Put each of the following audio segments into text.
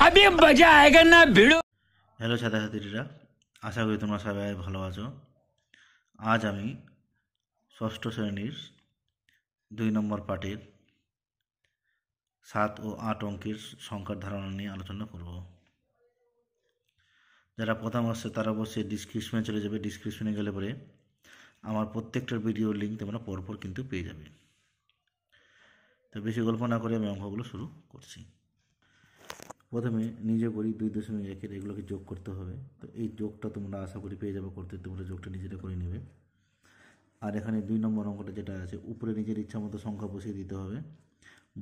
अभी मजा आएगा ना भिड़ो। হ্যালো ছাত্রছাত্রীরা, আশা করি তোমরা সবাই ভালো আছো। আজ আমি ষষ্ঠ শ্রেণীর 2 নম্বর পাঠের 7 ও 8 অঙ্কের সংখ্যার ধারণা নিয়ে আলোচনা করব। যারা প্রথম আসছে তারা অবশ্যই ডিসক্রিপশনে চলে যাবে। ডিসক্রিপশনে গেলে পরে আমার প্রত্যেকটার ভিডিওর লিঙ্ক তোমরা পরপর কিন্তু পেয়ে যাবে। তো বেশি গল্প না করে আমি অঙ্কগুলো শুরু করছি। প্রথমে নিজে করি 2.1 এগুলোকে যোগ করতে হবে। তো এই যোগটা তোমরা আশা করি পেয়ে যাবে করতে, তোমরা যোগটা নিজেরা করে নেবে। আর এখানে 2 নম্বর অঙ্কটা যেটা আছে, উপরে নিজের ইচ্ছা মতো সংখ্যা বসিয়ে দিতে হবে।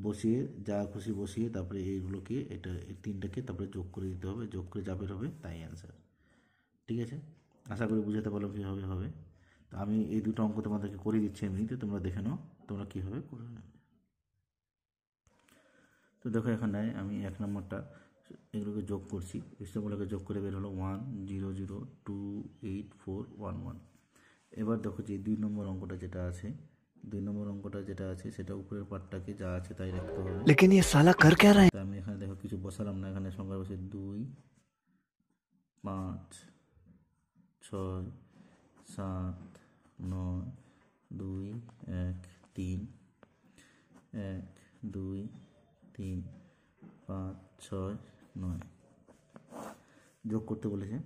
বসিয়ে যা খুশি বসিয়ে তারপরে এইগুলোকে এই 3টাকে তারপরে যোগ করে দিতে হবে। যোগ করে যা বের হবে তাই অ্যান্সার। ঠিক আছে, আশা করি বুঝাতে পারলাম কীভাবে হবে। তো আমি এই দুটো অঙ্ক তোমাদেরকে করে দিচ্ছি এমনিতে, তোমরা দেখে নাও তোমরা কীভাবে করে নেবে। তো দেখো এখানে আমি 1 নম্বরটা এগুলোকে যোগ করছি। ইষ্টগুলোকে যোগ করে বের হলো 100284111। এবার দেখো যে 2 নম্বর অঙ্কটা যেটা আছে, 2 নম্বর অঙ্কটা যেটা আছে সেটা উপরের পার্টটাকে যা আছে তাই রাখতে হবে। लेकिन ये साला कर क्या रहा है? তো আমি এখানে দেখো কিছু বসালাম না, এখানে সংখ্যা বসে 2 5 6 7 9 2 1 3 1 2 3 5 6 9 যোগ করতে বলেছে।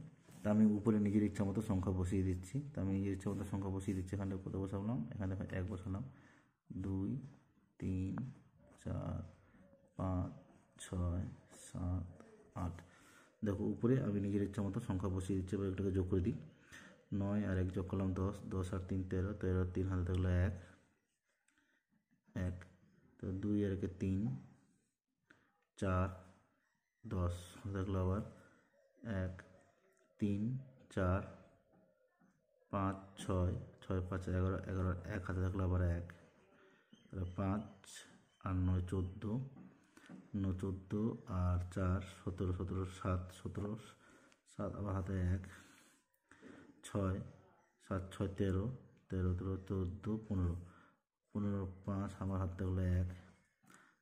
তা আমি উপরে নিজের ইচ্ছা মতো সংখ্যা বসিয়ে দিচ্ছি। তা আমি নিজের ইচ্ছা মতো সংখ্যা বসিয়ে দিচ্ছি। এখানে কত বসালাম, এখানে দেখো 1 বসালাম, 2 3 4 5 6 7 8। দেখো উপরে আমি নিজের ইচ্ছা মতো সংখ্যা বসিয়ে দিচ্ছি। এবার এটাকে যোগ করে দিই। 9 আর 1 যোগ করলাম 10, 10 আর 3 13, 13 3 হাতে থাকলো 1 1। তো 2 আর 1 3 4 10 হাতে থাকলো আবার 1 3 4 5 6 6 5 11 11 1 হাতে থাকলো আবার 1। তাহলে 5 আর 9 14, 9 14 আর 4 17 17 7 17 7 আবার হাতে 1 6 7 6 13 13 13 14 15 15 5 আমার হাতে থাকলো 1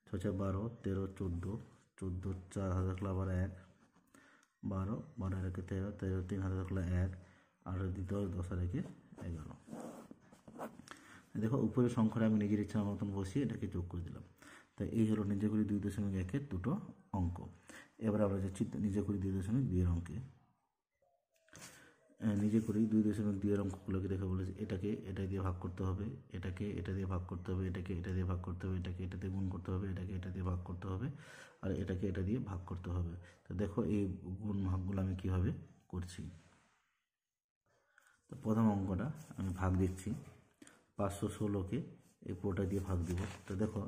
6 6 12 13 14 14 4 হাতে থাকলো আবার 1 12 12 আর 1 13 13 3 হাতে থাকলো 1 আর দ্বিতীয় 10 আর 1 11। দেখো উপরের সংখ্যাটা আমি নিজের ইচ্ছা মতন বসিয়ে এটাকে যোগ করে দিলাম। তাই এই হলো নিজে করি 2.1 দুটো অঙ্ক। এবার আমরা যাচ্ছি নিজে করি 2.2 অঙ্কে। নিজে করি 2.2 অঙ্কগুলোকে দেখে বলেছে এটাকে এটা দিয়ে ভাগ করতে হবে, এটাকে এটা দিয়ে ভাগ করতে হবে, এটাকে এটা দিয়ে ভাগ করতে হবে, এটাকে এটা দিয়ে গুণ করতে হবে, এটাকে এটা দিয়ে ভাগ করতে হবে, আর এটাকে এটা দিয়ে ভাগ করতে হবে। তো দেখো এই গুণ ভাগগুলো আমি কীভাবে করছি। তো প্রথম অঙ্কটা আমি ভাগ দিচ্ছি। 516কে এই পুরোটা দিয়ে ভাগ দিব। তো দেখো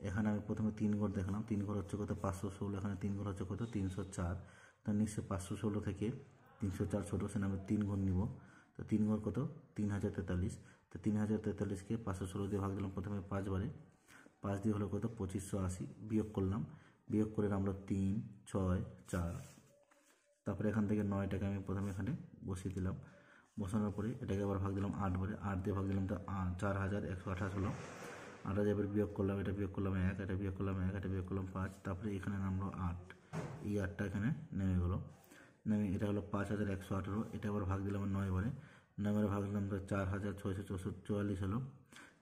এখানে আমি প্রথমে 3 ঘর দেখলাম, 3 ঘর হচ্ছে কত 516, এখানে 3 ঘর হচ্ছে কত 304। তো নিশ্চয় 516 থেকে 304 ছোটো, সেখানে আমি 3 ঘর নিব। তো 3 ঘর কত 3043। তো 3043কে 516 দিয়ে ভাগ দিলাম প্রথমে 5 বারে, 5 দিয়ে হলো কত 2580। বিয়োগ করলাম, বিয়োগ করে আমরা 3 6 4। তারপরে এখান থেকে 9টাকে আমি প্রথমে এখানে বসিয়ে দিলাম। বসানোর পরে এটাকে আবার ভাগ দিলাম 8 বারে, 8 দিয়ে ভাগ দিলাম তো 4128 হলো। 8 এবার বিয়োগ করলাম, এটা বিয়োগ করলাম 1, এটা বিয়োগ করলাম 1, এটা বিয়োগ করলাম 5। তারপরে এখানে নামলো 8, এই 8টা এখানে নেমে গেলো। নেমে এটা হলো 5118। এটা আবার ভাগ দিলাম 9 বারে, 9 বারে ভাগ দিলাম তো 4644 হলো।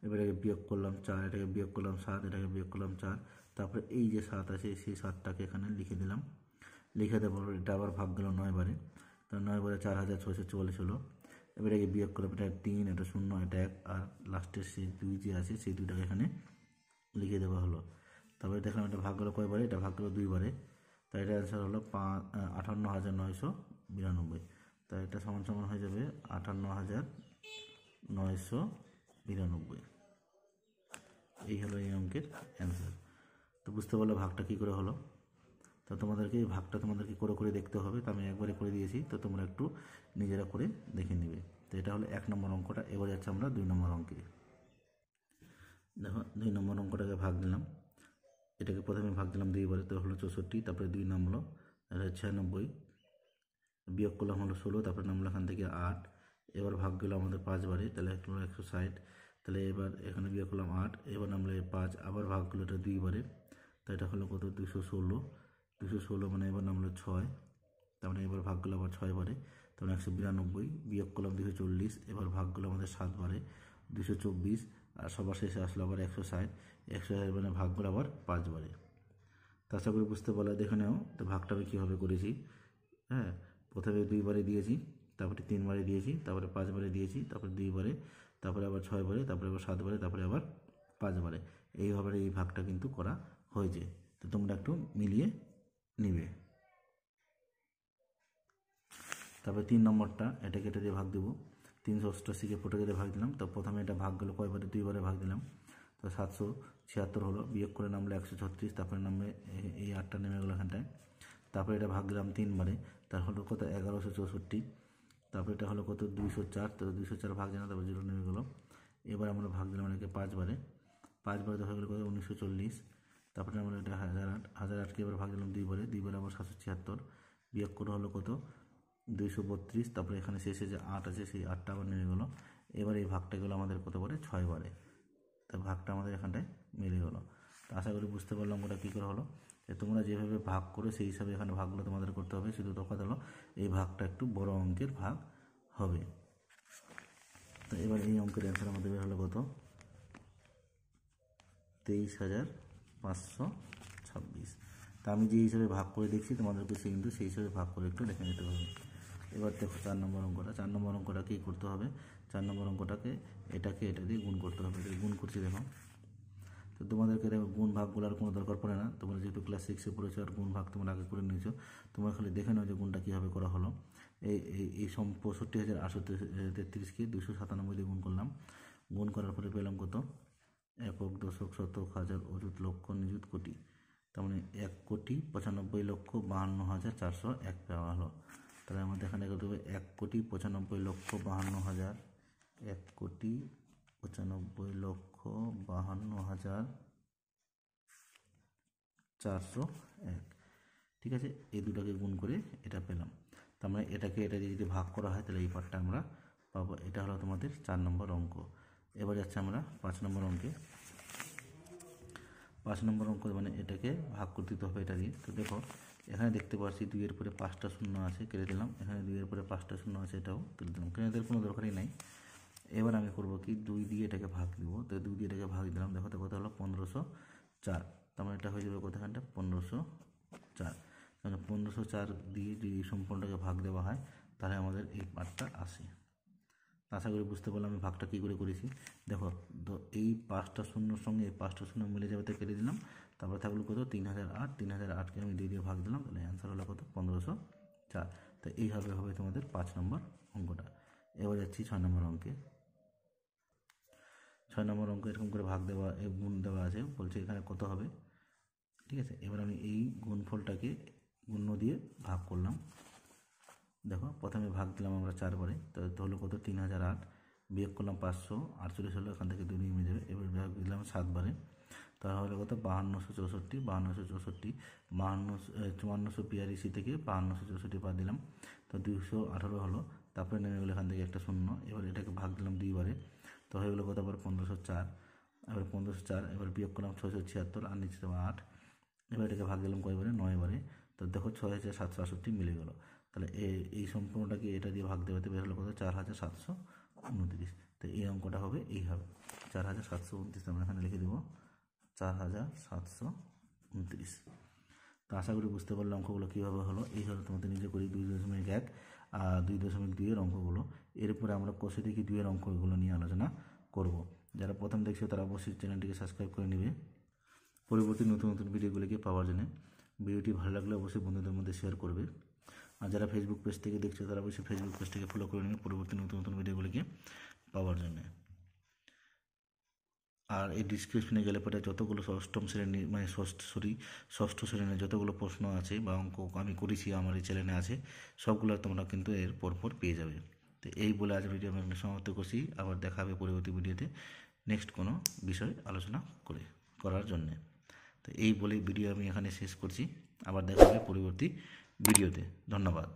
এবার এটাকে বিয়োগ করলাম 4, এটাকে বিয়োগ করলাম 7, এটাকে বিয়োগ করলাম 4। তারপরে এই যে 7 আছে সেই 7টাকে এখানে লিখে দিলাম। লিখে দেওয়ার পর এটা আবার ভাগ গেল 9 বারে, তো 9 বারে 4644 হলো। এবার এটাকে বিয়োগ করলাম, এটা 3, এটা 0, এটা 1, আর লাস্টের সেই 2 যে আছে সেই 2টাকে এখানে লিখে দেওয়া হলো। তারপরে দেখলাম এটা ভাগ গেলো কয়বারে, এটা ভাগ গেলো 2 বারে। তাই এটা অ্যান্সার হলো 58992। তাই এটা সমান সমান হয়ে যাবে 58992। এই হলো এই অঙ্কের অ্যান্সার। তো বুঝতে পারলে ভাগটা কী করে হলো। তো তোমাদেরকে এই ভাগটা তোমাদেরকে করে করে দেখতে হবে। তো আমি একবারে করে দিয়েছি, তো তোমরা একটু নিজেরা করে দেখে নেবে। তো এটা হলো 1 নম্বর অঙ্কটা। এবার যাচ্ছে আমরা 2 নম্বর অঙ্কে। দেখো 2 নম্বর অঙ্কটাকে ভাগ দিলাম, এটাকে প্রথমে ভাগ দিলাম 2 বারে, তো হলো 64। তারপরে 2 নামলো 96, বিয়োগ করলাম হলো 16, তারপরে নামলো এখান থেকে 8। এবার ভাগ গেলো আমাদের 5 বারে, তাহলে হলো 160। তাহলে এবার এখানে বিয়োগ করলাম 8, এবার নামলো 5, আবার ভাগ গেলো এটা 2 বারে, তো এটা হলো কত 216 মানে এবার নামলো 6, তার মানে এবার ভাগ গেলো আবার 6 বারে, তখন 192, বিয়োগ করলাম 240, এবার ভাগ গেলো আমাদের 7 বারে 224, আর সবার শেষে আসলো আবার 160 মানে ভাগ গেলো আবার 5 বারে। তো আশা করি বুঝতে পারলে, দেখে নাও তো ভাগটা আমি কীভাবে করেছি। হ্যাঁ, প্রথমে 2 বারে দিয়েছি, তারপরে 3 বারে দিয়েছি, তারপরে 5 বারে দিয়েছি, তারপরে 2 বারে, তারপরে আবার 6 বারে, তারপরে আবার 7 বারে, তারপরে আবার 5 বারে। এইভাবে এই ভাগটা কিন্তু করা হয়েছে। তো তোমরা একটু মিলিয়ে নিবে। তারপরে 3 নম্বরটা, এটাকে এটা দিয়ে ভাগ দেবো। 388কে 40 দিয়ে ভাগ দিলাম। তো প্রথমে এটা ভাগ গেলো কয়বারে, 2 বারে ভাগ দিলাম। তো 776 হলো, বিয়োগ করে নামলো 136, তারপরে নামবে এই 8টা নেমে গেলো এখানটায়। তারপরে এটা ভাগ দিলাম 3 বারে, তার হলো কত 1164। তারপরে এটা হলো কত 204, তো 204 ভাগ জানা, তারপর 0 নেমে গেলো। এবার আমরা ভাগ দিলাম এটাকে 5 বারে, 5 বারে হয়ে গেলো কত 1940। তারপরে আমরা এটা 1008কে এবার ভাগ দিলাম 2 বারে, 2 বারে আবার 776, বিয়োগ করে হলো কত 232। তারপরে এখানে শেষে যে 8 আছে সেই 8টা আবার নেমে গেলো। এবার এই ভাগটা গেলো আমাদের কত বারে, 6 বারে। তার ভাগটা আমাদের এখানটায় মিলে গেলো। তো আশা করি বুঝতে পারলাম ওটা কী করে হলো। তোমরা যেভাবে ভাগ করো সেই হিসাবে এখানে ভাগগুলো তোমাদের করতে হবে, শুধু তফাৎ হলো এই ভাগটা একটু বড় অঙ্কের ভাগ হবে। তো এবার এই অঙ্কের অ্যান্সার আমাদের বের হলো কত 23,526। তা আমি যে হিসাবে ভাগ করে দেখছি তোমাদেরকে কিন্তু সেই হিসাবে ভাগ করে একটু দেখে নিতে হবে। এবার দেখো 4 নম্বর অঙ্কটা। 4 নম্বর অঙ্কটা কী করতে হবে, 4 নম্বর অঙ্কটাকে এটাকে এটা দিয়ে গুণ করতে হবে। এটা গুণ করছি দেখো। তো তোমাদেরকে গুণ ভাগগুলো আর কোনো দরকার পড়ে না, তোমরা যেহেতু ক্লাস 6-এ পড়েছো আর গুণ ভাগ তোমরা আগে করে নিয়েছো, তোমরা খালি দেখে নাও যে গুণটা কীভাবে করা হলো। এই 65,833কে 297 দিয়ে গুণ করলাম। গুণ করার পরে পেলাম কত একক, দশক, শতক, হাজার, অযুত, লক্ষ, নিযুত, কোটি। তার মানে 1,95,52,401 পাওয়া হলো। তাহলে আমাদের এখানে কত হবে 1,95,52,000, 1,95,52,401। ঠিক আছে, এই দুটাকে গুণ করে এটা পেলাম। তার মানে এটাকে এটা দিয়ে যদি ভাগ করা হয় তাহলে এই পার্টটা আমরা পাবো। এটা হলো তোমাদের 4 নম্বর অঙ্ক। এবার যাচ্ছে আমরা 5 নম্বর অঙ্কে। 5 নম্বর অঙ্ক মানে এটাকে ভাগ করতে দিতে হবে এটা দিয়ে। তো দেখো এখানে দেখতে পাচ্ছি 2 এর পরে 5টা শূন্য আছে, কেটে দিলাম। এখানে 2 এর পরে 5টা শূন্য আছে, এটাও কেটে দিলাম। কেটে দেওয়ার কোনো দরকারই নাই। এবার আমি করবো কি 2 দিয়ে এটাকে ভাগ দিব। তো 2 দিয়ে এটাকে ভাগ দিলাম। দেখো তো কত হলো 1504। তার মানে এটা হয়ে যাবে কোথাখানটা 1504। মানে 1504 দিয়ে যদি সম্পূর্ণটাকে ভাগ দেওয়া হয় তাহলে আমাদের এই পার্টটা আসে। আশা করি বুঝতে পারলাম আমি ভাগটা কী করে করেছি। দেখো তো এই 5টা শূন্যর সঙ্গে এই 5টা শূন্য মিলে যাবে, তো কেটে দিলাম। তারপরে থাকলো কত 3008, 3008কে আমি 2 দিয়ে ভাগ দিলাম, তাহলে অ্যান্সার হলো কত 1504। তো এইভাবে হবে তোমাদের 5 নম্বর অঙ্কটা। এবার যাচ্ছি 6 নম্বর অঙ্কে। 6 নম্বর অঙ্ক এরকম করে ভাগ দেওয়া গুণ দেওয়া আছে, বলছে এখানে কত হবে। ঠিক আছে, এবার আমি এই গুণফলটাকে গুণ্য দিয়ে ভাগ করলাম। দেখো প্রথমে ভাগ দিলাম আমরা 4 বারে, তো হলো কত 3008, বিয়োগ করলাম 548 হলো, এখান থেকে 2 নেমে যাবে। এবার ভাগ দিলাম 7 বারে, তাহলে কত 5264, 5264, 5482 থেকে 5264 বাদ দিলাম, তো 218 হলো। তারপরে নেমে গেলো এখান থেকে একটা শূন্য। এবার এটাকে ভাগ দিলাম 2 বারে, তো হয়ে গেলো কত আবার 1504। এবার 1504, এবার বিয়োগ করলাম 676 আর নিচে 8। এবার এটাকে ভাগ দিলাম কয়বারে 9 বারে, তো দেখো 6768 মিলে গেলো। তাহলে এই সম্পূর্ণটাকে এটা দিয়ে ভাগ দেওয়াতে বের হলো কত 4729। তো এই অঙ্কটা হবে এইভাবে 4729। আমরা এখানে লিখে দেবো 4729। তো আশা করি বুঝতে পারলে অঙ্কগুলো কীভাবে হলো। এই হলো তোমাদের নিজে করি 2.1 আর 2.2 অঙ্কগুলো। এরপরে আমরা কষে দেখি 2 এর অঙ্কগুলো নিয়ে আলোচনা করব। যারা প্রথম দেখছো তারা অবশ্যই চ্যানেলটিকে সাবস্ক্রাইব করে নেবে পরবর্তী নতুন নতুন ভিডিওগুলিকে পাওয়ার জন্য। ভিডিওটি ভালো লাগলে অবশ্যই বন্ধুদের মধ্যে শেয়ার করবে। আর যারা ফেসবুক পেজ থেকে দেখছো তারা অবশ্যই ফেসবুক পেজটিকে ফলো করে নেবে পরবর্তী নতুন নতুন ভিডিওগুলিকে পাওয়ার জন্য। আর এই ডিসক্রিপশনে গেলে পরে যতগুলো অষ্টম শ্রেণী মানে ষষ্ঠ শ্রেণীর যতগুলো প্রশ্ন আছে বা অঙ্ক আমি করেছি আমার এই চ্যানেলে আছে, সবগুলো তোমরা কিন্তু এর পরপর পেয়ে যাবে। তো এই বলে আজ ভিডিও আমি সমাপ্ত করছি। আবার দেখা হবে পরবর্তী ভিডিওতে নেক্সট কোনো বিষয় আলোচনা করার জন্যে। তো এই বলে ভিডিও আমি এখানে শেষ করছি। আবার দেখা হবে পরবর্তী ভিডিওতে। ধন্যবাদ।